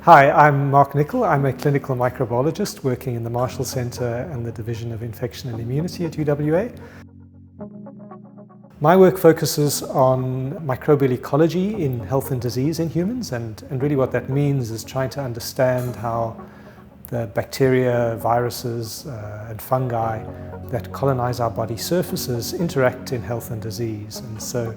Hi, I'm Nicol. I'm a clinical microbiologist working in the Marshall Center and the Division of Infection and Immunity at UWA. My work focuses on microbial ecology in health and disease in humans, and really what that means is trying to understand how the bacteria, viruses and fungi that colonize our body surfaces interact in health and disease. And so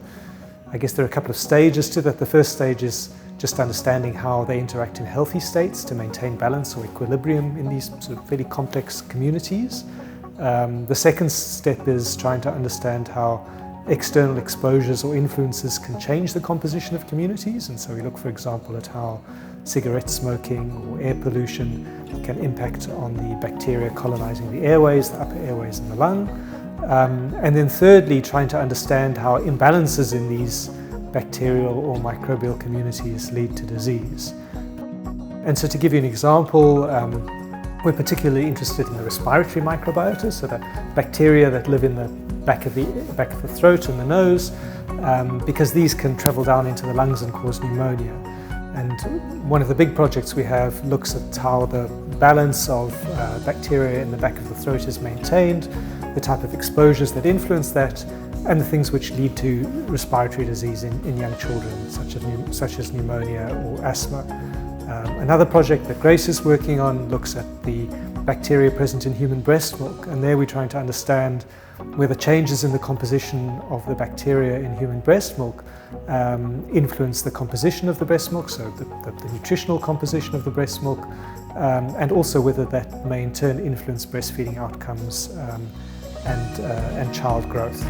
I guess there are a couple of stages to that. The first stage is just understanding how they interact in healthy states to maintain balance or equilibrium in these sort of fairly complex communities. The second step is trying to understand how external exposures or influences can change the composition of communities. And so we look, for example, at how cigarette smoking or air pollution can impact on the bacteria colonizing the airways, the upper airways and the lung. And then thirdly, trying to understand how imbalances in these bacterial or microbial communities lead to disease. And so to give you an example, we're particularly interested in the respiratory microbiota, so the bacteria that live in the back of the throat and the nose, because these can travel down into the lungs and cause pneumonia. And one of the big projects we have looks at how the balance of bacteria in the back of the throat is maintained, the type of exposures that influence that, and the things which lead to respiratory disease in young children, such as pneumonia or asthma. Another project that Grace is working on looks at the bacteria present in human breast milk, and there we're trying to understand whether changes in the composition of the bacteria in human breast milk influence the composition of the breast milk, so the nutritional composition of the breast milk, and also whether that may in turn influence breastfeeding outcomes and child growth.